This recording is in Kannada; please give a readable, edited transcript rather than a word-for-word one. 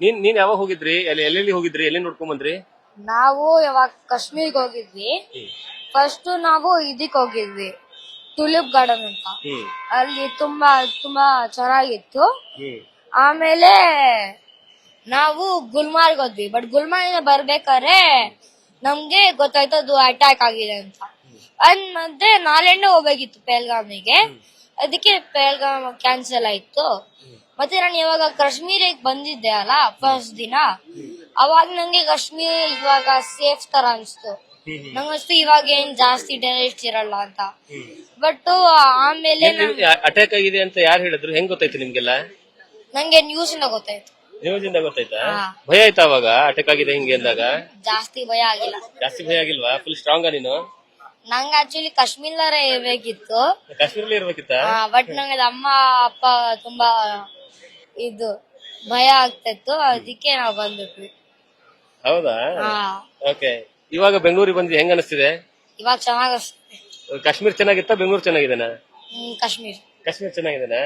ನೀನ್ ಯಾವಾಗ ಹೋಗಿದ್ರಿ? ಎಲ್ಲೆಲ್ಲಿ ಹೋಗಿದ್ರಿ? ಎಲ್ಲಿ ನೋಡ್ಕೊಂಡ್ ಬಂದ್ರಿ? ನಾವು ಯಾವಾಗ ಕಾಶ್ಮೀರ್ಗೆ ಹೋಗಿದ್ವಿ. ಫಸ್ಟ್ ನಾವು ಇದಕ್ ಹೋಗಿದ್ವಿ, ಟುಲಿಪ್ ಗಾರ್ಡನ್ ಅಂತ. ಅಲ್ಲಿ ತುಂಬಾ ತುಂಬಾ ಚೆನ್ನಾಗಿತ್ತು. ಆಮೇಲೆ ನಾವು ಗುಲ್ಮಾರ್ಗ್ ಹೋದ್ವಿ. ಬಟ್ ಗುಲ್ಮಾರ್ಗ್ ಬರ್ಬೇಕಾದ್ರೆ ನಮ್ಗೆ ಗೊತ್ತಾಯ್ತು ಅದು ಅಟ್ಯಾಕ್ ಆಗಿದೆ ಅಂತ. ಮತ್ತೆ ನಾಳೆಂಡೆ ಹೋಗ್ಬೇಕಿತ್ತು ಪೆಹಲ್ಗಾಮಿಗೆ, ಅದಕ್ಕೆ ಪೆಹಲ್ಗಾಮ್ ಕ್ಯಾನ್ಸಲ್ ಆಯ್ತು. ಮತ್ತೆ ನಾನು ಇವಾಗ ಕಾಶ್ಮೀರಿಗೆ ಬಂದಿದ್ದೆ ಅಲ್ಲ ಫಸ್ಟ್ ದಿನ, ಅವಾಗ ನಂಗೆ ಕಾಶ್ಮೀರ್ ಇವಾಗ ಸೇಫ್ ತರ ಅನ್ಸ್ತು. ನಂಗಷ್ಟು ಇವಾಗ ಏನ್ ಜಾಸ್ತಿ ಟೆರರಿಸ್ಟ್ ಇರಲ್ಲ ಅಂತ. ಬಟ್ ಆಮೇಲೆ ಅಟ್ಯಾಕ್ ಆಗಿದೆ ಅಂತ ಯಾರು ಹೇಳಿದ್ರು? ಹೆಂಗ್ ಗೊತ್ತಾಯ್ತು ನಿಮ್ಗೆಲ್ಲ? ನಂಗೆ ನ್ಯೂಸ್ ಇಂದ ಗೊತ್ತಾಯ್ತು. ನ್ಯೂಸ್ ಇಂದ ಗೊತ್ತಾಯ್ತಾ? ಭಯ ಆಯ್ತಾ ಅವಾಗ ಅಟ್ಯಾಕ್ ಆಗಿದೆ ಹಿಂಗೆ ಅಂದಾಗ? ಜಾಸ್ತಿ ಭಯ ಆಗಿಲ್ಲ. ಜಾಸ್ತಿ ಭಯ ಆಗಿಲ್ವಾ? ಫುಲ್ ಸ್ಟ್ರಾಂಗ್ ನೀನು? ನಂಗೆ ಆಕ್ಚುಲಿ ಕಾಶ್ಮೀರಲ್ಲೇ ಇರ್ಬೇಕಿತ್ತು. ಕಾಶ್ಮೀರಲ್ಲಿ ಇರ್ಬೇಕಿತ್ತ? ಬಟ್ ನಂಗೆ ಅಮ್ಮ ಅಪ್ಪ ತುಂಬಾ ಇದು ಭಯ ಆಗ್ತಿತ್ತು, ಅದಕ್ಕೆ ನಾವು ಬಂದ್ಬಿಟ್ವಿ. ಹೌದಾ? ಓಕೆ. ಇವಾಗ ಬೆಂಗಳೂರಿಗೆ ಬಂದು ಹೆಂಗ ಅನಿಸ್ತಿದೆ? ಇವಾಗ ಚೆನ್ನಾಗ. ಕಾಶ್ಮೀರ್ ಚೆನ್ನಾಗಿತ್ತಾ ಬೆಂಗಳೂರು ಚೆನ್ನಾಗಿದೆನಾ? ಕಾಶ್ಮೀರ್ ಚೆನ್ನಾಗಿದೆನಾ?